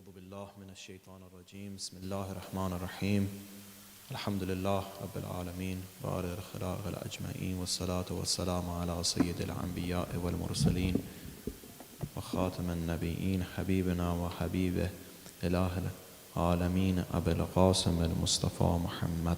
أعوذ بالله من الشيطان الرجيم بسم الله الرحمن الرحيم الحمد لله رب العالمين بارئ الخلائق الأجمعين والصلاة والسلام على سيد الأنبياء والمرسلين وخاتم النبيين حبيبنا وحبيبه إله العالمين أبي القاسم المصطفى محمد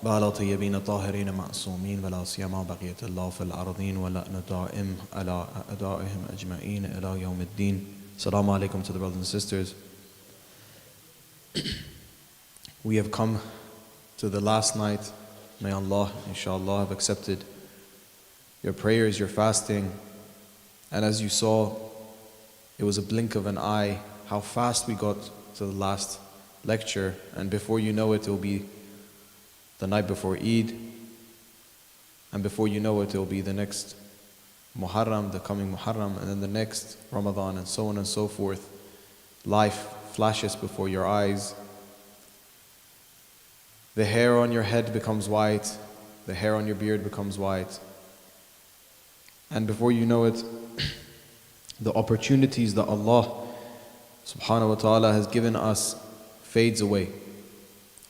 وعلى طيبين طاهرين معصومين ولا سيما بقية الله في الأرضين ولأن دائم على أعدائهم أجمعين إلى يوم الدين. Assalamu alaikum to the brothers and sisters. We have come to the last night. May Allah, inshallah, have accepted your prayers, your fasting. And as you saw, it was a blink of an eye how fast we got to the last lecture. And before you know it will be the night before Eid, and before you know it will be the next Muharram, the coming Muharram, and then the next Ramadan, and so on and so forth. Life flashes before your eyes. The hair on your head becomes white, the hair on your beard becomes white, and before you know it, the opportunities that Allah subhanahu wa ta'ala has given us fades away.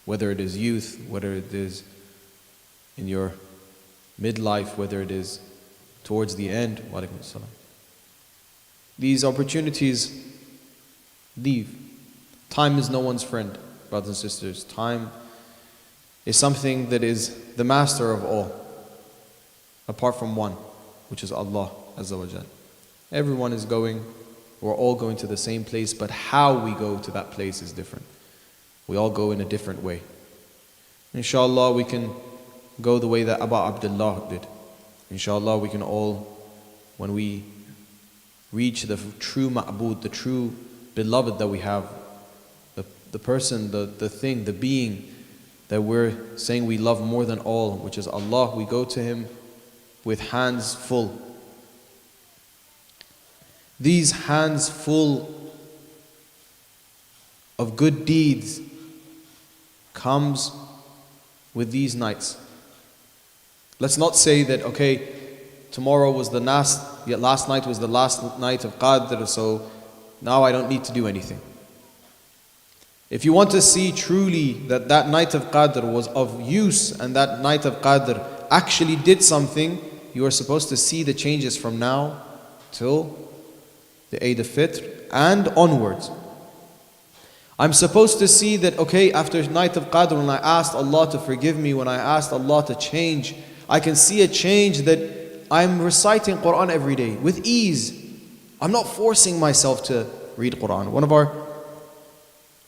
Whether it is youth, whether it is in your midlife, whether it is towards the end. These opportunities leave. Time is no one's friend, brothers and sisters. Time is something that is the master of all, apart from one, which is Allah Azza wa Jal. Everyone is going, we're all going to the same place, but how we go to that place is different. We all go in a different way. Inshallah, we can go the way that Abu Abdullah did. Inshallah, we can all, when we reach the true ma'bud, the true beloved that we have, the person, the thing, the being that we're saying we love more than all, which is Allah, we go to Him with hands full. These hands full of good deeds comes with these nights. Let's not say that, okay, tomorrow was the last night was the last night of Qadr, so now I don't need to do anything. If you want to see truly that that night of Qadr was of use and that night of Qadr actually did something, you are supposed to see the changes from now till the Eid al-Fitr and onwards. I'm supposed to see that, okay, after night of Qadr, when I asked Allah to forgive me, when I asked Allah to change, I can see a change that I'm reciting Quran every day with ease. I'm not forcing myself to read Quran. When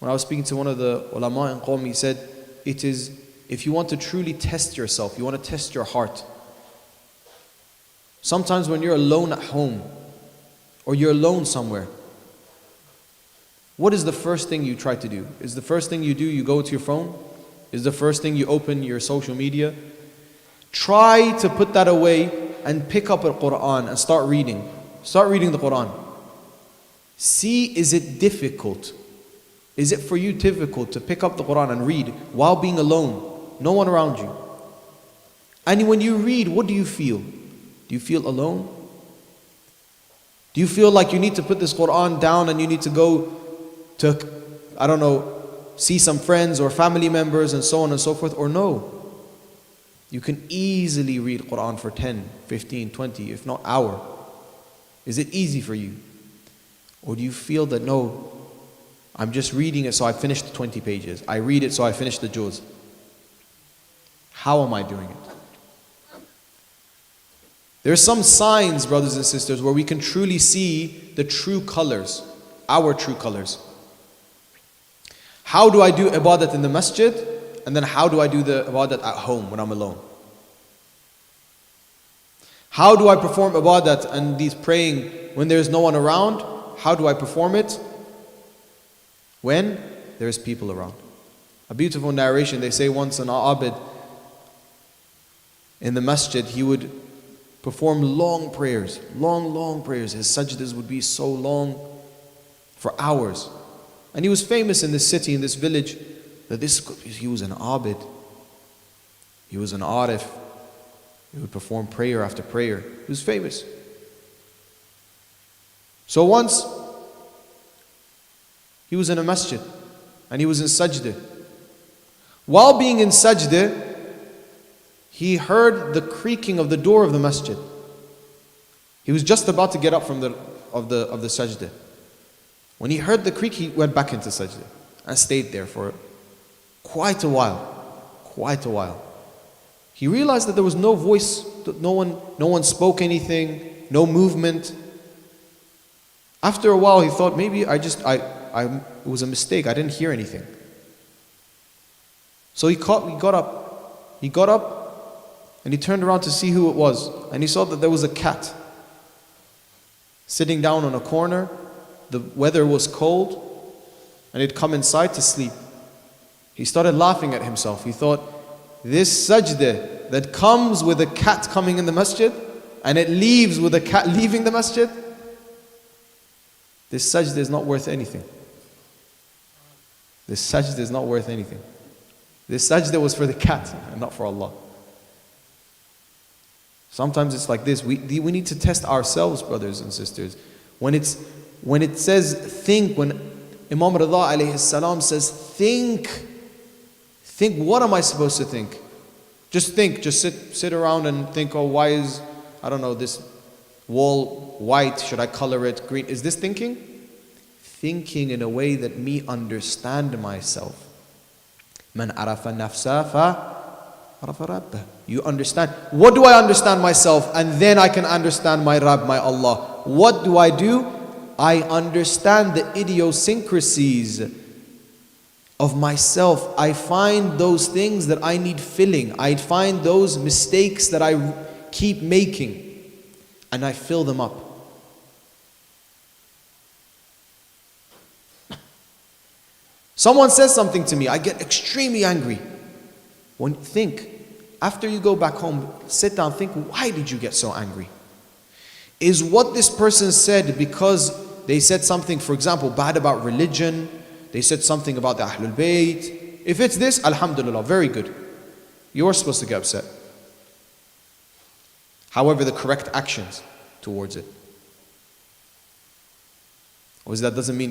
I was speaking to one of the ulama in Qawm, he said, it is, if you want to truly test yourself, you want to test your heart. Sometimes when you're alone at home, or you're alone somewhere, what is the first thing you try to do? Is the first thing you do, you go to your phone? Is the first thing you open your social media? Try to put that away and pick up a Quran and start reading. Start reading the Quran. See, is it difficult? Is it for you difficult to pick up the Quran and read while being alone? No one around you. And when you read, what do you feel? Do you feel alone? Do you feel like you need to put this Quran down and you need to go to, I don't know, see some friends or family members and so on and so forth? Or no? You can easily read Quran for 10, 15, 20, if not hour. Is it easy for you? Or do you feel that, no, I'm just reading it so I finished the 20 pages. I read it so I finish the juz. How am I doing it? There's some signs, brothers and sisters, where we can truly see the true colors, our true colors. How do I do ibadat in the masjid? And then how do I do the ibadat at home when I'm alone? How do I perform ibadat and these praying when there's no one around? How do I perform it? When there's people around. A beautiful narration, they say once an abid in the masjid, he would perform long prayers, long prayers. His sajdas would be so long, for hours. And he was famous in this city, in this village, that he was an abid. He was an arif. He would perform prayer after prayer. He was famous. So once, he was in a masjid and he was in sajda. While being in sajda, he heard the creaking of the door of the masjid. He was just about to get up from the sajda. When he heard the creak, he went back into sajda and stayed there for quite a while. He realized that there was no voice, that no one spoke anything, no movement. After a while, he thought, maybe it was a mistake, I didn't hear anything. So he got up and he turned around to see who it was. And he saw that there was a cat sitting down on a corner. The weather was cold and he'd come inside to sleep. He started laughing at himself. He thought, this sajda that comes with a cat coming in the masjid and it leaves with a cat leaving the masjid, this sajda is not worth anything. This sajda is not worth anything. This sajda was for the cat and not for Allah. Sometimes it's like this. We need to test ourselves, brothers and sisters. When it says think, when Imam Rida alayhi salam says think, what am I supposed to think? Just think, just sit around and think, oh, why is, I don't know, this wall white? Should I color it green? Is this thinking? Thinking in a way that me understand myself. Man arafa nafsa fa arafa rabbah. You understand. What do I understand myself? And then I can understand my Rabb, my Allah. What do? I understand the idiosyncrasies of myself. I find those things that I need filling. I find those mistakes that I keep making, and I fill them up. Someone says something to me, I get extremely angry. After you go back home, sit down, think, why did you get so angry? Is what this person said because they said something, for example, bad about religion? They said something about the Ahlul Bayt. If it's this, alhamdulillah, very good. You're supposed to get upset. However, the correct actions towards it. Or that doesn't mean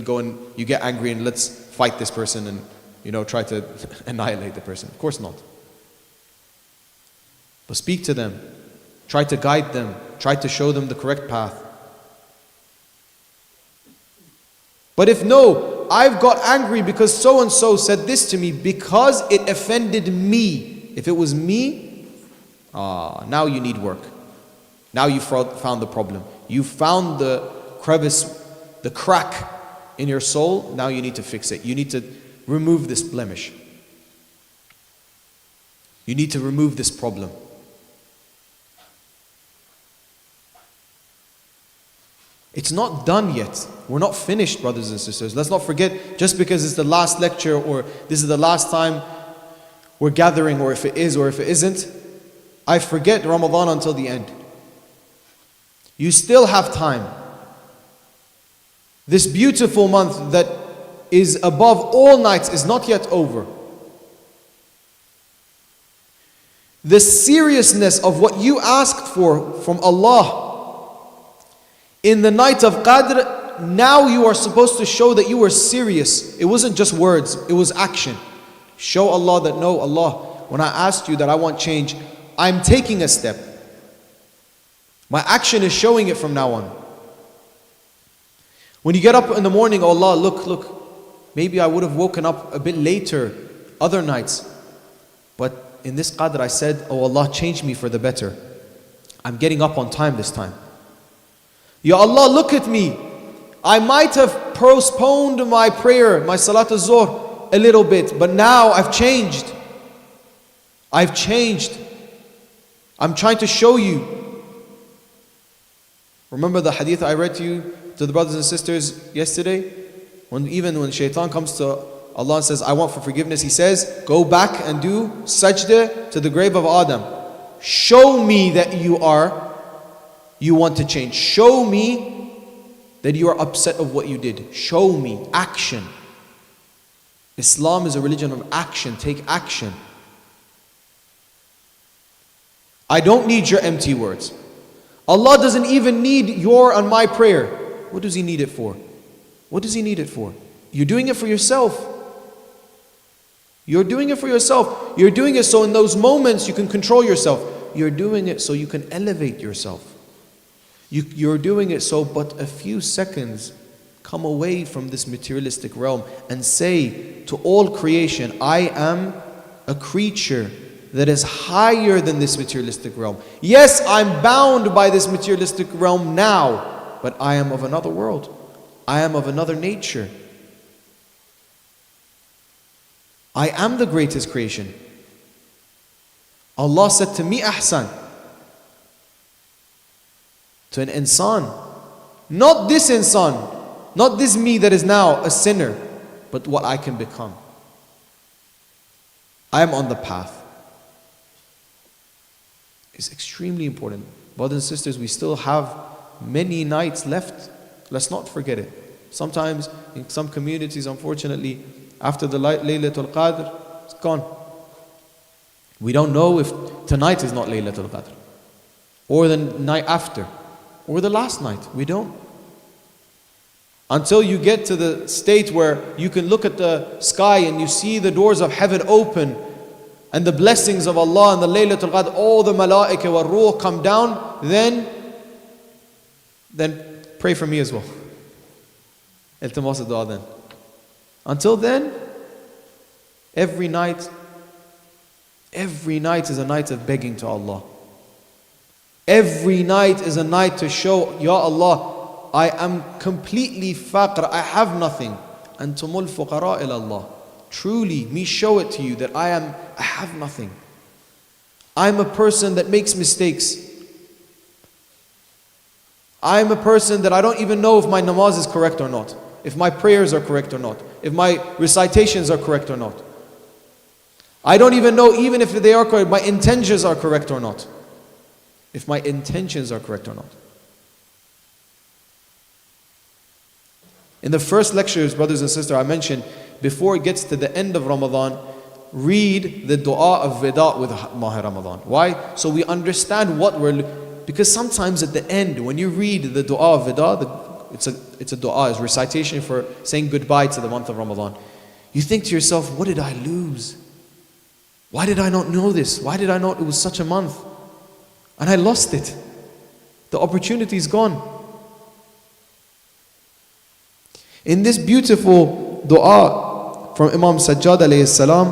you get angry and let's fight this person and try to annihilate the person. Of course not. But speak to them. Try to guide them. Try to show them the correct path. But if no, I've got angry because so-and-so said this to me because it offended me. If it was me, now you need work. Now you found the problem. You found the crevice, the crack in your soul. Now you need to fix it. You need to remove this blemish. You need to remove this problem. It's not done yet. We're not finished, brothers and sisters. Let's not forget, just because it's the last lecture or this is the last time we're gathering, or if it is or if it isn't, I forget Ramadan until the end. You still have time. This beautiful month that is above all nights is not yet over. The seriousness of what you asked for from Allah in the night of Qadr, now you are supposed to show that you were serious. It wasn't just words, it was action. Show Allah that, no, Allah, when I asked you that I want change, I'm taking a step. My action is showing it from now on. When you get up in the morning, oh Allah, look, maybe I would have woken up a bit later other nights. But in this Qadr I said, oh Allah, change me for the better. I'm getting up on time this time. Ya Allah, look at me. I might have postponed my prayer, my Salat al-Zuhr a little bit, but now I've changed. I'm trying to show you. Remember the hadith I read to the brothers and sisters yesterday? Even when shaitan comes to Allah and says, I want for forgiveness, he says, go back and do sajda to the grave of Adam. Show me that you want to change. Show me that you are upset of what you did. Show me. Action. Islam is a religion of action. Take action. I don't need your empty words. Allah doesn't even need your and my prayer. What does he need it for? What does he need it for? You're doing it for yourself. You're doing it for yourself. You're doing it so in those moments you can control yourself. You're doing it so you can elevate yourself. You're doing it so but a few seconds come away from this materialistic realm and say to all creation, I am a creature that is higher than this materialistic realm. Yes, I'm bound by this materialistic realm now, but I am of another world. I am of another nature. I am the greatest creation. Allah said to me, Ahsan, to an insan, not this insan, not this me that is now a sinner, but what I can become. I am on the path. It's extremely important. Brothers and sisters, we still have many nights left. Let's not forget it. Sometimes in some communities, unfortunately, after the Laylatul Qadr, it's gone. We don't know if tonight is not Laylatul Qadr, or the night after, or the last night. We don't. Until you get to the state where you can look at the sky and you see the doors of heaven open and the blessings of Allah and the Laylatul Qadr, all the malaika wa ruh come down, then pray for me as well. Iltimas dua then. Until then, every night is a night of begging to Allah. Every night is a night to show, Ya Allah, I am completely faqr, I have nothing. Antumul fuqara ila Allah. Truly, me show it to you that I have nothing. I'm a person that makes mistakes. I'm a person that I don't even know if my namaz is correct or not, if my prayers are correct or not, if my recitations are correct or not. I don't even know even if they are correct, my intentions are correct or not. If my intentions are correct or not. In the first lectures, brothers and sisters, I mentioned, before it gets to the end of Ramadan, read the dua of Wida with Maha Ramadan. Why? So we understand what because sometimes at the end, when you read the dua of Wida, it's a dua, it's recitation for saying goodbye to the month of Ramadan. You think to yourself, what did I lose? Why did I not know this? Why did I not? It was such a month. And I lost it. The opportunity is gone. In this beautiful dua from Imam Sajjad alayhi salam,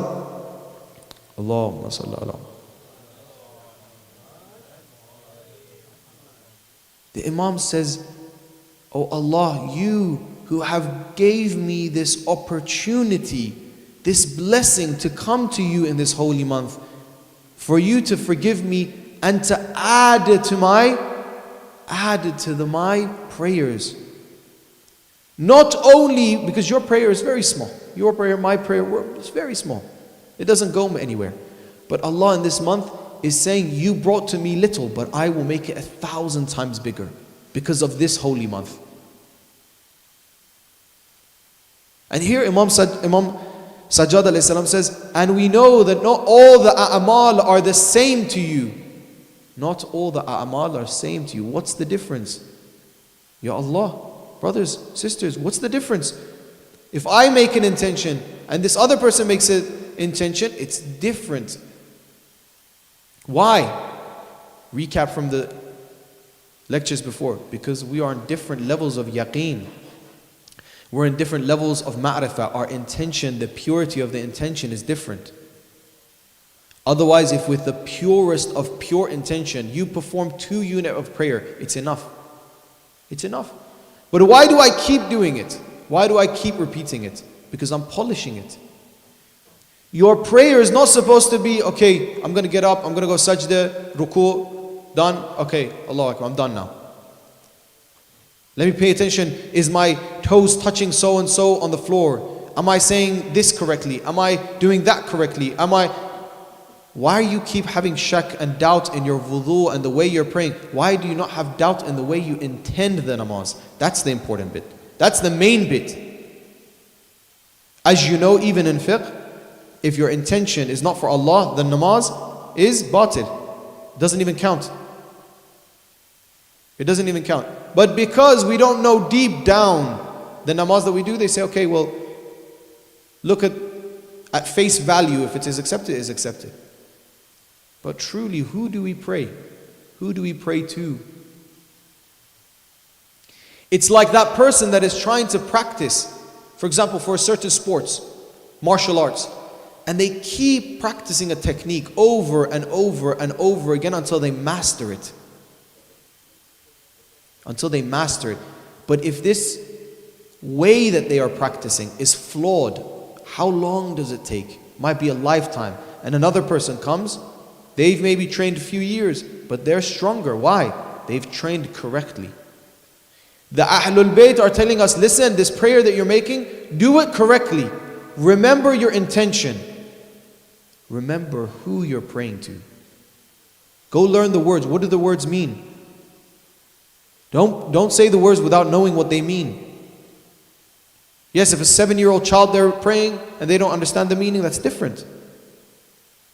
Allahumma salli ala. The Imam says, Oh Allah, you who have gave me this opportunity, this blessing to come to you in this holy month, for you to forgive me and to add to my prayers. Not only because your prayer is very small, your prayer, my prayer is very small. It doesn't go anywhere. But Allah in this month is saying, you brought to me little, but I will make it 1,000 times bigger because of this holy month. And here Imam Sajjad alayhi salam says, and we know that not all the a'mal are the same to you. Not all the a'mal are same to you. What's the difference? Ya Allah, brothers, sisters, what's the difference? If I make an intention and this other person makes an intention, it's different. Why? Recap from the lectures before. Because we are on different levels of yaqeen. We're in different levels of ma'rifah. Our intention, the purity of the intention is different. Otherwise, if with the purest of pure intention, you perform 2 units of prayer, it's enough. It's enough. But why do I keep doing it? Why do I keep repeating it? Because I'm polishing it. Your prayer is not supposed to be, okay, I'm going to get up, I'm going to go sajda, ruku, done, okay, Allahu Akbar, I'm done now. Let me pay attention, is my toes touching so and so on the floor? Am I saying this correctly? Am I doing that correctly? Why do you keep having shak and doubt in your wudu and the way you're praying? Why do you not have doubt in the way you intend the namaz? That's the important bit. That's the main bit. As you know, even in fiqh, if your intention is not for Allah, the namaz is batil. Doesn't even count. It doesn't even count. But because we don't know deep down the namaz that we do, they say, okay, well, look at face value. If it is accepted, it is accepted. But truly, who do we pray? Who do we pray to? It's like that person that is trying to practice, for example, for a certain sports, martial arts, and they keep practicing a technique over and over and over again until they master it. Until they master it. But if this way that they are practicing is flawed, how long does it take? Might be a lifetime. And another person comes, they've maybe trained a few years, but they're stronger. Why? They've trained correctly. The Ahlul Bayt are telling us, listen, this prayer that you're making, do it correctly. Remember your intention. Remember who you're praying to. Go learn the words. What do the words mean? Don't say the words without knowing what they mean. Yes, if a 7-year-old child they're praying and they don't understand the meaning, that's different.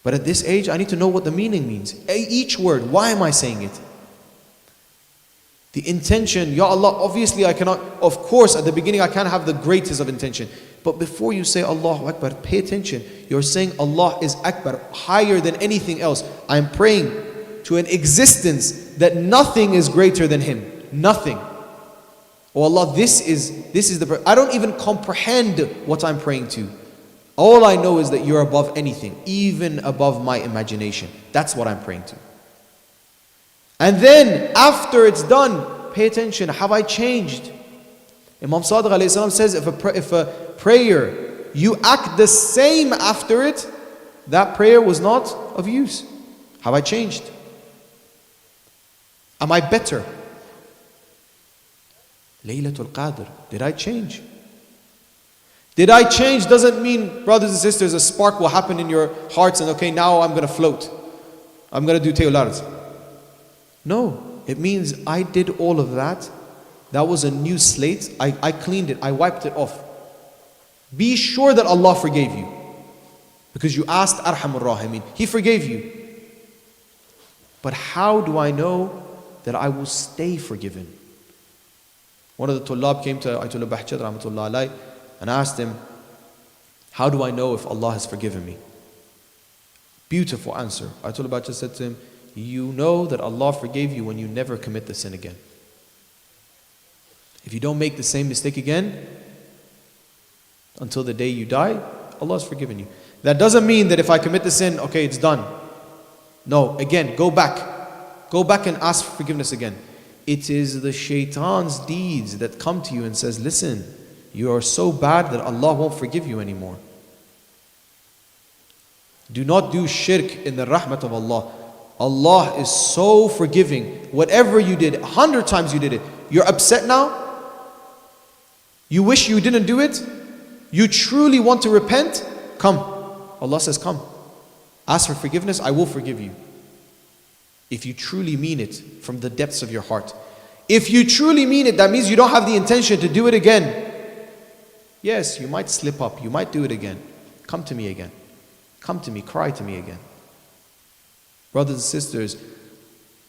But at this age, I need to know what the meaning means. Each word, why am I saying it? The intention, Ya Allah, obviously I cannot, of course at the beginning I can't have the greatest of intention. But before you say Allahu Akbar, pay attention. You're saying Allah is Akbar, higher than anything else. I'm praying to an existence that nothing is greater than Him. Nothing. Oh Allah, this is the, I don't even comprehend what I'm praying to. All I know is that you're above anything, even above my imagination. That's what I'm praying to. And then, after it's done, pay attention. Have I changed? Imam Sadiq alayhi salam says, if a prayer, you act the same after it, that prayer was not of use. Have I changed? Am I better? Laylatul Qadr, did I change? Did I change doesn't mean, brothers and sisters, a spark will happen in your hearts and okay, now I'm going to float. I'm going to do tayulars. No, it means I did all of that. That was a new slate. I cleaned it. I wiped it off. Be sure that Allah forgave you. Because you asked Arhamur Rahimin. He forgave you. But how do I know that I will stay forgiven? One of the Tullab came to Ayatollah Bahjat Rahmatullah Alayh and asked him, how do I know if Allah has forgiven me? Beautiful answer. Ayatollah Bahjat said to him, you know that Allah forgave you when you never commit the sin again. If you don't make the same mistake again until the day you die, Allah has forgiven you. That doesn't mean that if I commit the sin, okay, it's done. No, again, go back. Go back and ask for forgiveness again. It is the shaitan's deeds that come to you and says, listen, you are so bad that Allah won't forgive you anymore. Do not do shirk in the rahmat of Allah. Allah is so forgiving. Whatever you did, 100 times you did it. You're upset now? You wish you didn't do it? You truly want to repent? Come. Allah says, come. Ask for forgiveness, I will forgive you. If you truly mean it from the depths of your heart. If you truly mean it, that means you don't have the intention to do it again. Yes, you might slip up, you might do it again. Come to me again. Come to me, cry to me again. Brothers and sisters,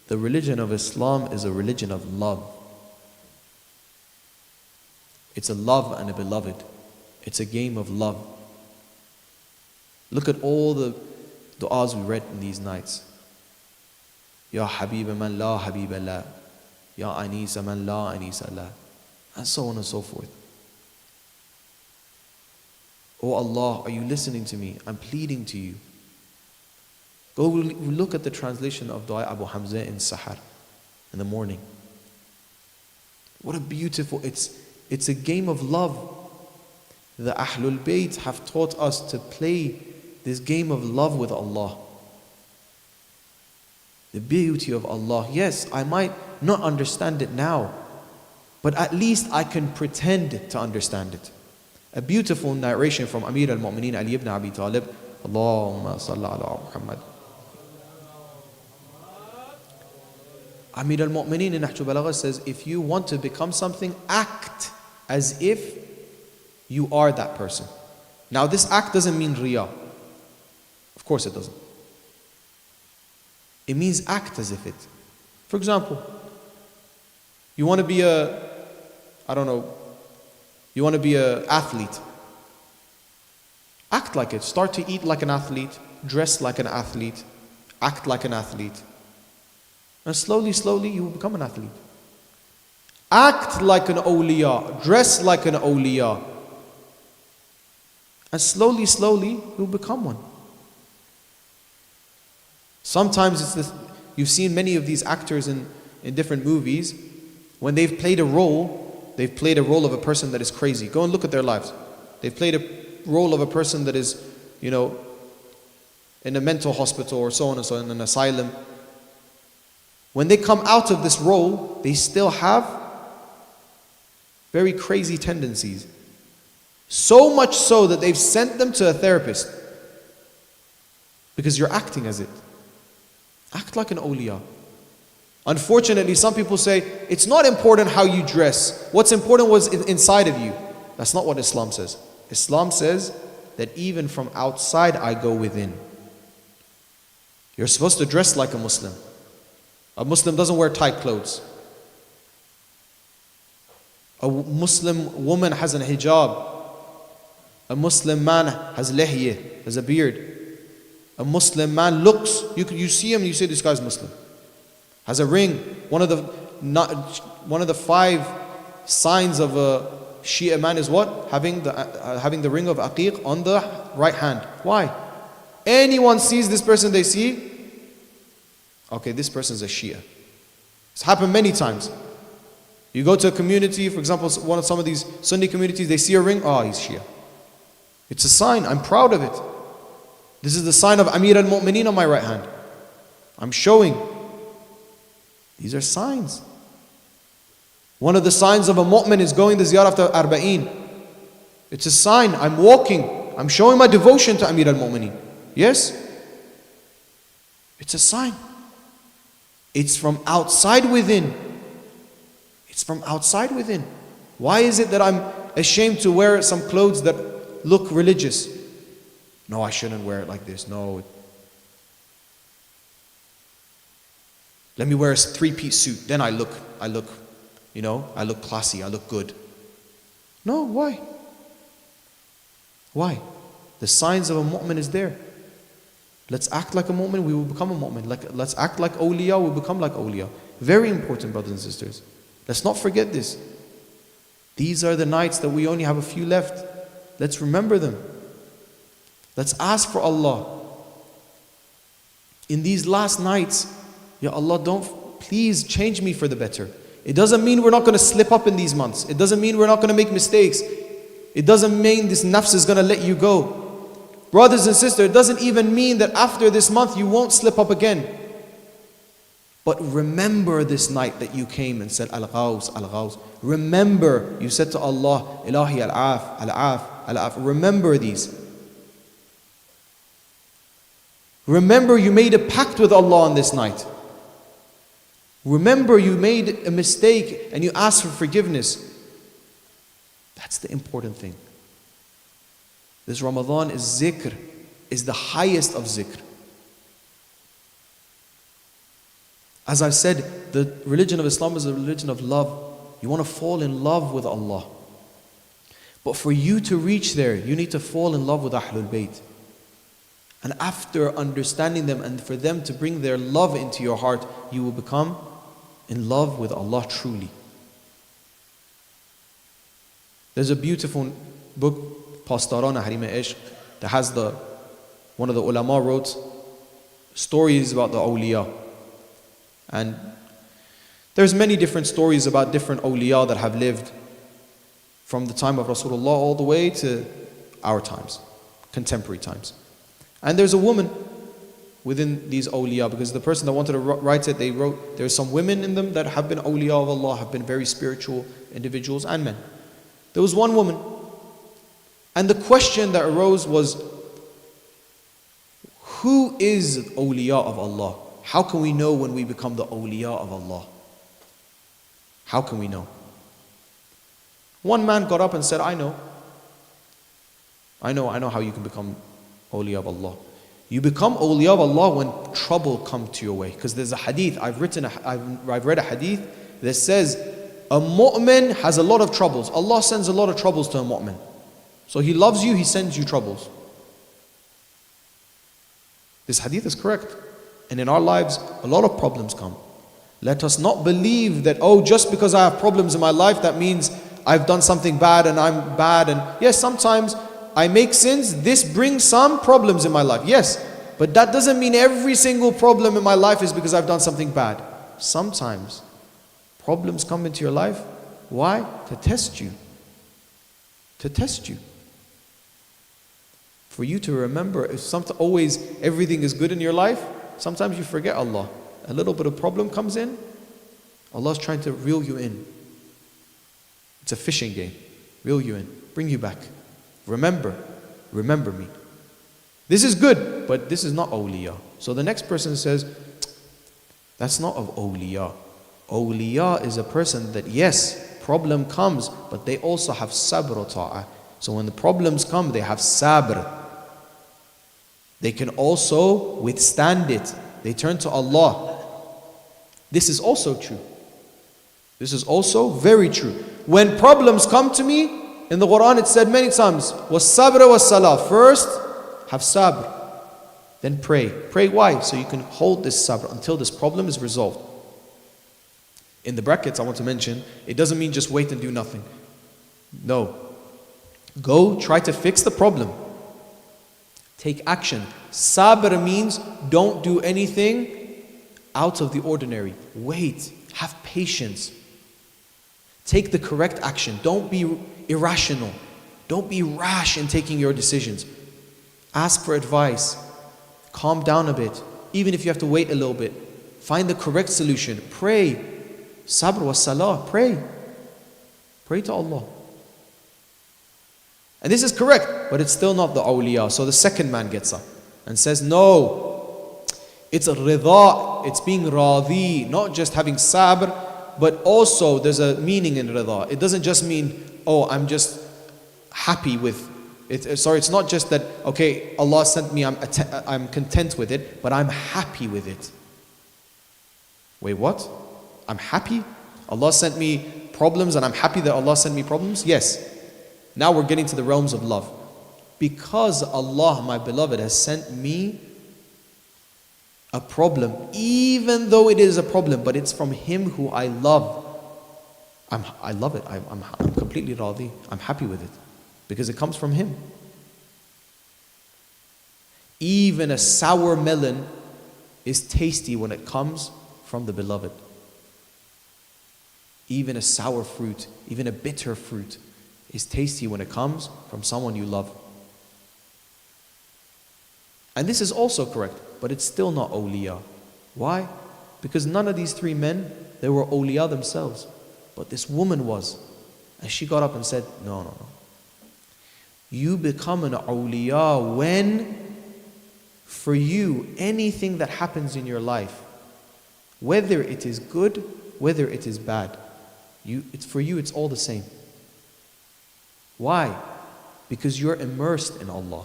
the religion of Islam is a religion of love. It's a love and a beloved. It's a game of love. Look at all the du'as we read in these nights. Ya Habib man la Habib la. Ya Anisa man la Anisa la. And so on and so forth. Oh Allah, are you listening to me? I'm pleading to you. Go look at the translation of Dua Abu Hamza in Sahar in the morning. What a beautiful, it's a game of love. The Ahlul Bayt have taught us to play this game of love with Allah. The beauty of Allah. Yes, I might not understand it now, but at least I can pretend to understand it. A beautiful narration from Amir al-Mu'mineen Ali ibn Abi Talib. Allahumma salli ala Muhammad. Amir al-Mu'mineen in Nahju Balagha says, if you want to become something, act as if you are that person. Now this act doesn't mean riyah. Of course it doesn't. It means act as if it. For example, You want to be I don't know, you want to be an athlete. Act like it. Start to eat like an athlete, dress like an athlete, act like an athlete. And slowly, slowly you will become an athlete. Act like an awliya, dress like an awliya. And slowly, slowly you will become one. Sometimes it's this, you've seen many of these actors in different movies, when they've played a role of a person that is crazy. Go and look at their lives. They've played a role of a person that is, in a mental hospital or so on and so on, in an asylum. When they come out of this role, they still have very crazy tendencies. So much so that they've sent them to a therapist. Because you're acting as it. Act like an awliya. Unfortunately, some people say, it's not important how you dress. What's important was inside of you. That's not what Islam says. Islam says that even from outside I go within. You're supposed to dress like a Muslim. A Muslim doesn't wear tight clothes. A Muslim woman has an hijab. A Muslim man has lihya, has a beard. A Muslim man looks, you see him and you say, this guy's Muslim. Has a ring. One of the 5 signs of a Shia man is what? Having the ring of aqiq on the right hand. Why? Anyone sees this person, they see, okay, this person's a Shia. It's happened many times. You go to a community, for example, some of these Sunni communities, they see a ring, oh, he's Shia. It's a sign, I'm proud of it. This is the sign of Amir al-Mu'mineen on my right hand. I'm showing. These are signs. One of the signs of a mu'min is going the ziyarah after Arba'een. It's a sign, I'm walking, I'm showing my devotion to Amir al-Mu'mineen. Yes? It's a sign. It's from outside within. It's from outside within. Why is it that I'm ashamed to wear some clothes that look religious? No, I shouldn't wear it like this. No. Let me wear a 3-piece suit. Then I look classy, I look good. No, why? Why? The signs of a mu'min is there. Let's act like a mu'min, we will become a mu'min. Let's act like awliya, we'll become like awliya. Very important, brothers and sisters. Let's not forget this. These are the nights that we only have a few left. Let's remember them. Let's ask for Allah. In these last nights, Ya Allah, please change me for the better. It doesn't mean we're not going to slip up in these months. It doesn't mean we're not going to make mistakes. It doesn't mean this nafs is going to let you go. Brothers and sisters, it doesn't even mean that after this month you won't slip up again. But remember this night that you came and said, Al-Ghaws, Al-Ghaws. Remember, you said to Allah, Ilahi Al-Af, Al-Af, Al-Af. Remember these. Remember you made a pact with Allah on this night. Remember you made a mistake and you asked for forgiveness. That's the important thing. This Ramadan is zikr, is the highest of zikr. As I said, the religion of Islam is a religion of love. You want to fall in love with Allah. But for you to reach there, you need to fall in love with Ahlul Bayt. And after understanding them and for them to bring their love into your heart, you will become in love with Allah truly. There's a beautiful book, Pastarana Harima Ishq, that has one of the ulama wrote stories about the awliya. And there's many different stories about different awliya that have lived from the time of Rasulullah all the way to our times, contemporary times. And there's a woman within these awliya, because the person that wanted to write it, they wrote, there's some women in them that have been awliya of Allah, have been very spiritual individuals and men. There was one woman, and the question that arose was, who is awliya of Allah? How can we know when we become the awliya of Allah? How can we know? One man got up and said, I know how you can become awliya of Allah. You become awliya of Allah when trouble comes to your way. Because there's a hadith, I've read a hadith that says a mu'min has a lot of troubles. Allah sends a lot of troubles to a mu'min. So He loves you, He sends you troubles. This hadith is correct. And in our lives, a lot of problems come. Let us not believe that, oh, just because I have problems in my life, that means I've done something bad and I'm bad. And yes, sometimes I make sins. This brings some problems in my life. Yes, but that doesn't mean every single problem in my life is because I've done something bad. Sometimes problems come into your life. Why? To test you. To test you. For you to remember, if always everything is good in your life, sometimes you forget Allah. A little bit of problem comes in, Allah's trying to reel you in. It's a fishing game. Reel you in, bring you back. Remember me. This is good, but this is not awliya. So the next person says, that's not of awliya. Awliya is a person that, yes, problem comes, but they also have sabr wa ta'ah. So when the problems come, they have sabr. They can also withstand it. They turn to Allah. This is also true. This is also very true. When problems come to me, in the Quran it said many times, was-sabr was-salah. First, have sabr. Then pray. Pray why? So you can hold this sabr until this problem is resolved. In the brackets I want to mention, it doesn't mean just wait and do nothing. No. Go try to fix the problem. Take action. Sabr means don't do anything out of the ordinary. Wait. Have patience. Take the correct action. Don't be irrational. Don't be rash in taking your decisions. Ask for advice. Calm down a bit. Even if you have to wait a little bit. Find the correct solution. Pray. Sabr wa salah. Pray. Pray to Allah. And this is correct, but it's still not the awliya. So the second man gets up and says, no, it's a rida, it's being radi, not just having sabr, but also there's a meaning in rida. It doesn't just mean, oh, I'm just happy with it. Sorry, it's not just that, okay, Allah sent me, I'm content with it, but I'm happy with it. Wait, what? I'm happy? Allah sent me problems and I'm happy that Allah sent me problems? Yes. Now we're getting to the realms of love. Because Allah, my beloved, has sent me a problem, even though it is a problem, but it's from Him who I love. I love it. I'm completely radi. I'm happy with it. Because it comes from Him. Even a sour melon is tasty when it comes from the beloved. Even a sour fruit, even a bitter fruit is tasty when it comes from someone you love. And this is also correct, but it's still not awliya. Why? Because none of these three men, they were awliya themselves. But this woman was. And she got up and said, no. You become an awliya when, for you, anything that happens in your life, whether it is good, whether it is bad, for you it's all the same. Why? Because you're immersed in Allah.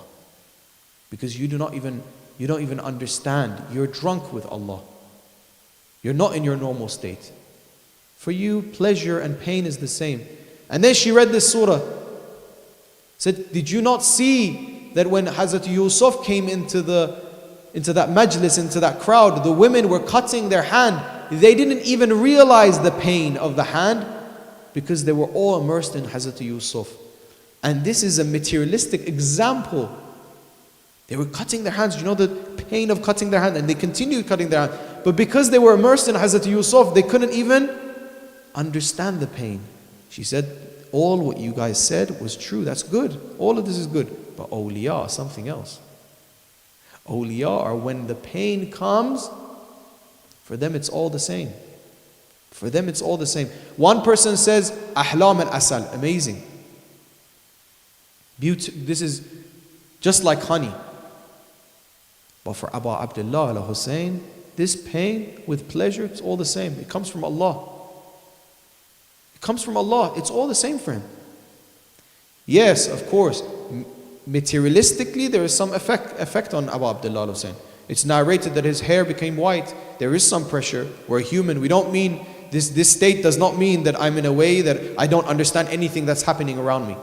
Because you don't even understand. You're drunk with Allah. You're not in your normal state. For you, pleasure and pain is the same. And then she read this surah. Said, did you not see that when Hazrat Yusuf came into that majlis, into that crowd, the women were cutting their hand. They didn't even realize the pain of the hand because they were all immersed in Hazrat Yusuf. And this is a materialistic example. They were cutting their hands. You know the pain of cutting their hand, and they continued cutting their hand. But because they were immersed in Hazrat Yusuf, they couldn't even understand the pain. She said, all what you guys said was true. That's good. All of this is good. But awliya are something else. Awliya are when the pain comes, for them it's all the same. For them it's all the same. One person says, ahlam al-asal. Amazing. Beauty. This is just like honey. But for Abu Abdullah al-Hussein, this pain with pleasure, it's all the same. It comes from Allah. It comes from Allah. It's all the same for him. Yes, of course, materialistically there is some effect on Abu Abdullah al-Hussein. It's narrated that his hair became white. There is some pressure. We're human. We don't mean this state does not mean that I'm in a way that I don't understand anything that's happening around me.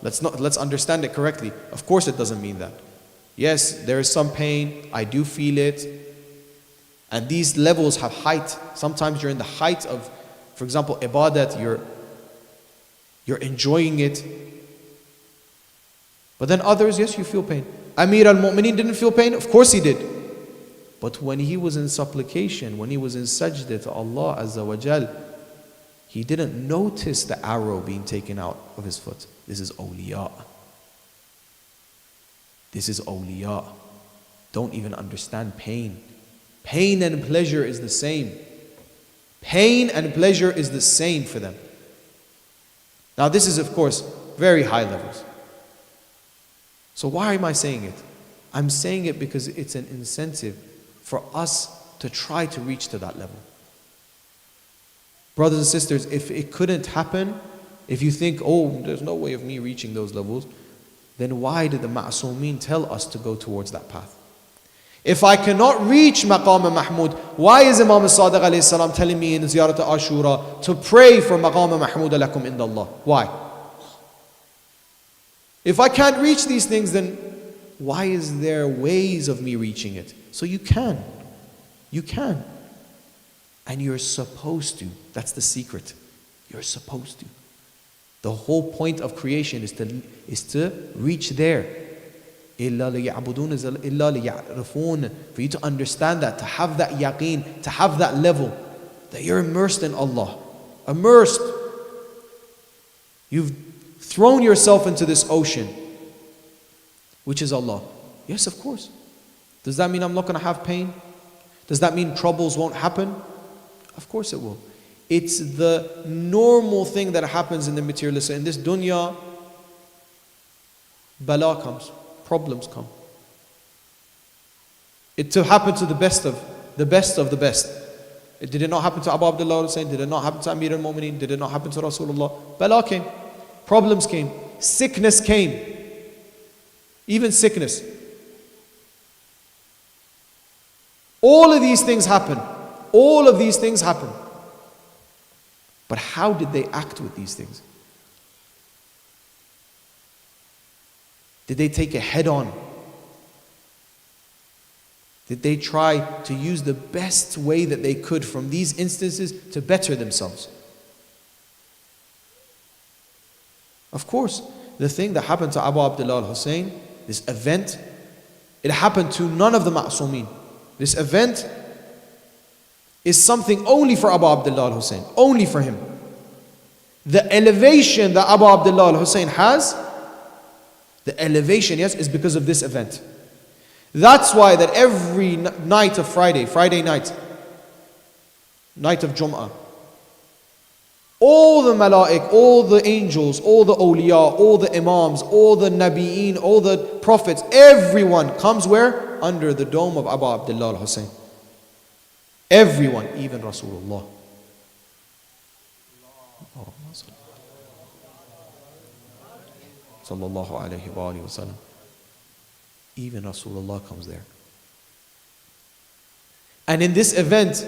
Let's understand it correctly. Of course it doesn't mean that. Yes, there is some pain, I do feel it. And these levels have height. Sometimes you're in the height of, for example, ibadat, you're enjoying it. But then others, yes, you feel pain. Amir al-Mu'mineen didn't feel pain? Of course he did. But when he was in supplication, when he was in sajda to Allah Azza wa Jal, he didn't notice the arrow being taken out of his foot. This is awliya. This is awliya. Don't even understand pain. Pain and pleasure is the same. Pain and pleasure is the same for them. Now this is, of course, very high levels. So why am I saying it? I'm saying it because it's an incentive for us to try to reach to that level. Brothers and sisters, if it couldn't happen, if you think, oh, there's no way of me reaching those levels, then why did the Ma'soomeen tell us to go towards that path? If I cannot reach Maqam Mahmud, why is Imam al-Sadiq alayhi salam telling me in Ziyarat Ashura to pray for Maqam Mahmud lakum inda Allah? Why? If I can't reach these things, then why is there ways of me reaching it? So you can. You can. And you're supposed to. That's the secret. You're supposed to. The whole point of creation is to reach there. إِلَّا لِيَعْبُدُونَ إِلَّا لِيَعْرِفُونَ. For you to understand that, to have that yaqeen, to have that level, that you're immersed in Allah. Immersed. You've thrown yourself into this ocean, which is Allah. Yes, of course. Does that mean I'm not going to have pain? Does that mean troubles won't happen? Of course it will. It's the normal thing that happens in the materialist. In this dunya, bala comes, problems come. It to happen to the best of the best. Did it not happen to Abu Abdullah Hussein? Did it not happen to Amir al-Mu'mineen? Did it not happen to Rasulullah? Bala came, problems came, sickness came, even sickness. All of these things happen. All of these things happen. But how did they act with these things? Did they take it head on? Did they try to use the best way that they could from these instances to better themselves? Of course, the thing that happened to Abu Abdullah al-Hussein, this event, it happened to none of the Ma'soomeen. This event is something only for Abu Abdullah al-Hussein, only for him. The elevation that Abu Abdullah al-Hussein has, the elevation, yes, is because of this event. That's why that every night of Friday night, night of Jum'ah, all the malaik, all the angels, all the awliya, all the imams, all the nabi'een, all the prophets, everyone comes where? Under the dome of Abu Abdullah al-Hussein. Everyone, even Rasulullah. Sallallahu alayhi wa sallam. Even Rasulullah comes there. And in this event,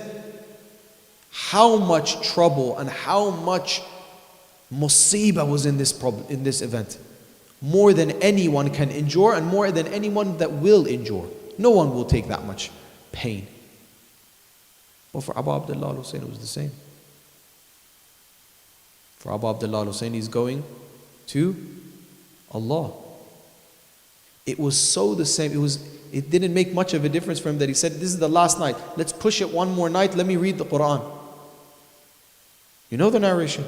how much trouble and how much musibah was in this event. More than anyone can endure and more than anyone that will endure. No one will take that much pain. But for Abu Abdullah al-Hussein it was the same. For Abu Abdullah al-Hussein, he's going to Allah. It was so the same. It didn't make much of a difference for him that he said, this is the last night. Let's push it one more night. Let me read the Quran. You know the narration.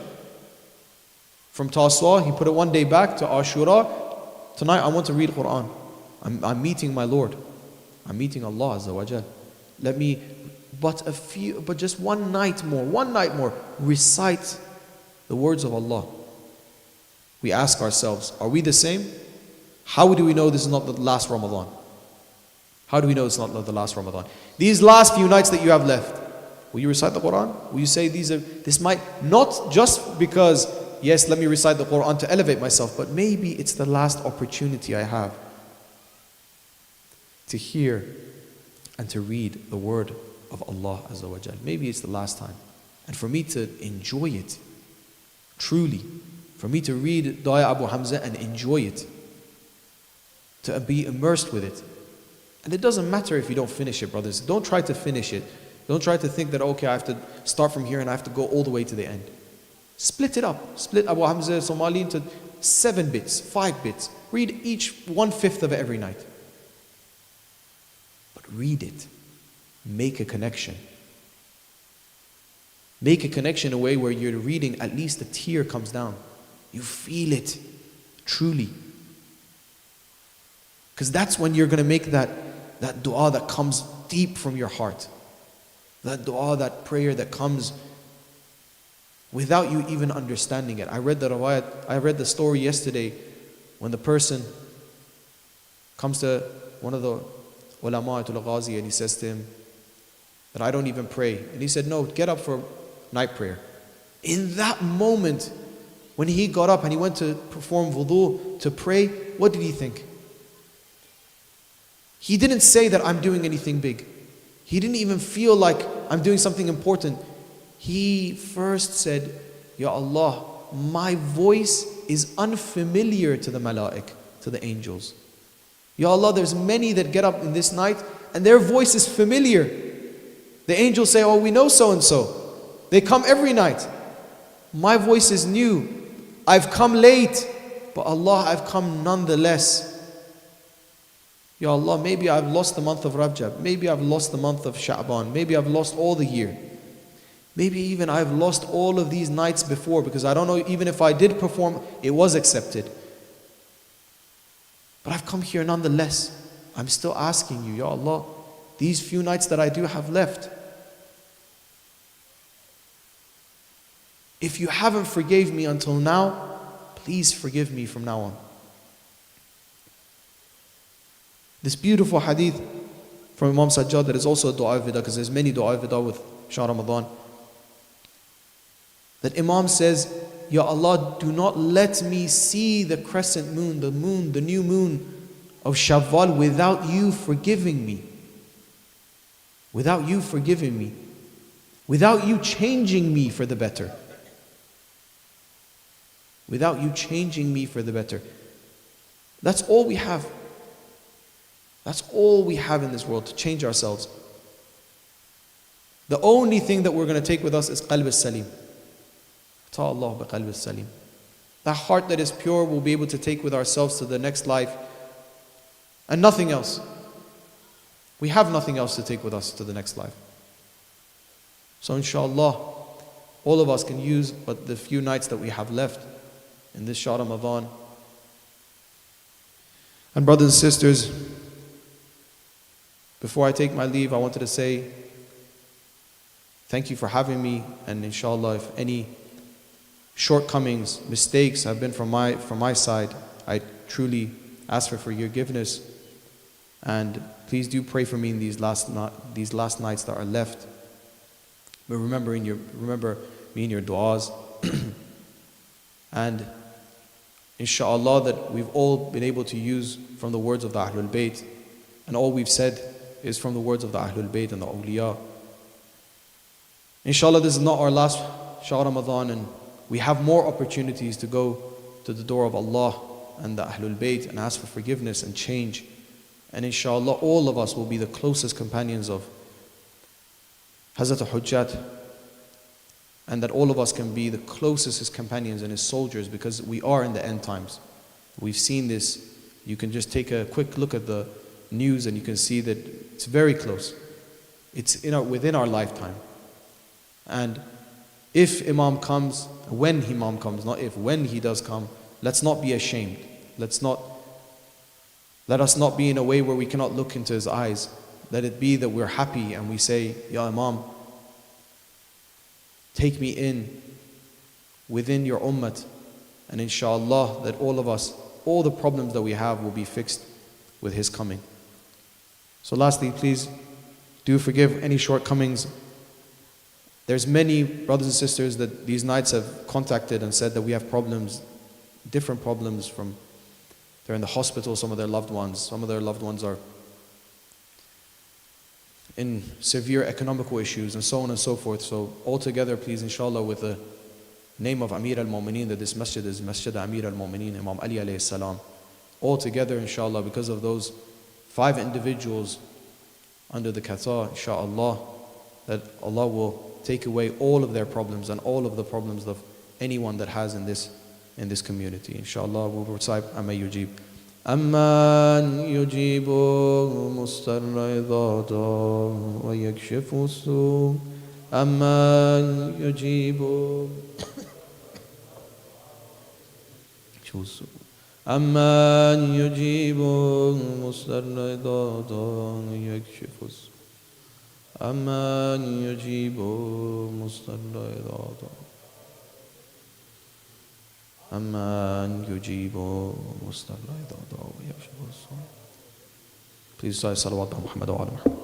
From Taswa, he put it one day back to Ashura. Tonight I want to read Quran. I'm meeting my Lord. I'm meeting Allah Azza wa Jal. Let me, but just one night more, recite the words of Allah. We ask ourselves, are we the same? How do we know this is not the last Ramadan? How do we know it's not the last Ramadan? These last few nights that you have left, will you recite the Quran? Will you say this might, not just because, yes, let me recite the Quran to elevate myself, but maybe it's the last opportunity I have to hear and to read the word of Allah Azza wa Jal. Maybe it's the last time. and for me to enjoy it, truly. For me to read Dua Abu Hamza and enjoy it, to be immersed with it. And it doesn't matter if you don't finish it, brothers. Don't try to finish it. Don't try to think that, okay, I have to start from here and I have to go all the way to the end. Split it up. Split Abu Hamza Somali into 7 bits, 5 bits. Read each 1/5 of it every night. But read it. Make a connection. Make a connection in a way where you're reading, at least a tear comes down. You feel it, truly. Because that's when you're going to make that dua that comes deep from your heart. That dua, that prayer that comes without you even understanding it. I read the story yesterday when the person comes to one of the ulama-atul ghazi and he says to him that I don't even pray. And he said, no, get up for night prayer. In that moment, when he got up and he went to perform wudu, to pray, what did he think? He didn't say that I'm doing anything big. He didn't even feel like I'm doing something important. He first said, Ya Allah, my voice is unfamiliar to the malaik, to the angels. Ya Allah, there's many that get up in this night and their voice is familiar. The angels say, oh, we know so and so. They come every night. My voice is new. I've come late, but Allah, I've come nonetheless. Ya Allah, maybe I've lost the month of Rajab. Maybe I've lost the month of Sha'ban. Maybe I've lost all the year. Maybe even I've lost all of these nights before, because I don't know, even if I did perform, it was accepted. But I've come here nonetheless. I'm still asking you, Ya Allah, these few nights that I do have left, if you haven't forgave me until now, please forgive me from now on. This beautiful hadith from Imam Sajjad, that is also a dua vida, because there's many dua vida with Shahr Ramadan, that Imam says, Ya Allah, do not let me see the crescent moon, the new moon of Shawwal without you forgiving me. Without you forgiving me. Without you changing me for the better. Without you changing me for the better. That's all we have. That's all we have in this world, to change ourselves. The only thing that we're going to take with us is qalb as-salim. Allah bi qalb as-salim. That heart that is pure we'll be able to take with ourselves to the next life, and nothing else. We have nothing else to take with us to the next life. So inshallah, all of us can use but the few nights that we have left in this Shahr Ramadan. And brothers and sisters, before I take my leave, I wanted to say thank you for having me, and inshallah, if any shortcomings, mistakes have been from my side, I truly ask for your forgiveness. And please do pray for me in these last nights that are left. But remember me in your du'as. And inshallah, that we've all been able to use from the words of the Ahlul Bayt, and all we've said is from the words of the Ahlul Bayt and the awliya. Inshallah, this is not our last Shahr Ramadan, and we have more opportunities to go to the door of Allah and the Ahlul Bayt and ask for forgiveness and change. And inshallah, all of us will be the closest companions of Hazrat Hujjat, and that all of us can be the closest his companions and his soldiers, because we are in the end times. We've seen this. You can just take a quick look at the news and you can see that it's very close. It's within our lifetime. And if Imam comes, when Imam comes, not if, when he does come, let's not be ashamed. Let us not be in a way where we cannot look into his eyes. Let it be that we're happy and we say, Ya Imam, take me in within your ummah, and inshallah that all of us, all the problems that we have will be fixed with his coming. So lastly, please do forgive any shortcomings. There's many brothers and sisters that these nights have contacted and said that we have problems, different problems. They're in the hospital, some of their loved ones are in severe economical issues and so on and so forth. So altogether, please, inshallah, with the name of Amir al-Mu'mineen, that this masjid is Masjid Amir al-Mu'mineen, Imam Ali alayhi salam. Altogether, inshallah, because of those 5 individuals under the Qatar, inshallah, that Allah will take away all of their problems and all of the problems of anyone that has in this community. Inshallah, we'll recite Amma Yujib. أمن يجيب مضطر إذا دعا ويكشف السوء أمن يجيب أمن يجيب مضطر إذا دعا ويكشف السوء أمن يجيب مضطر إذا دعا أمن يجيب مضطر إذا دعا ويكشف السوء. Please say salawat on Muhammad wa ala Muhammad.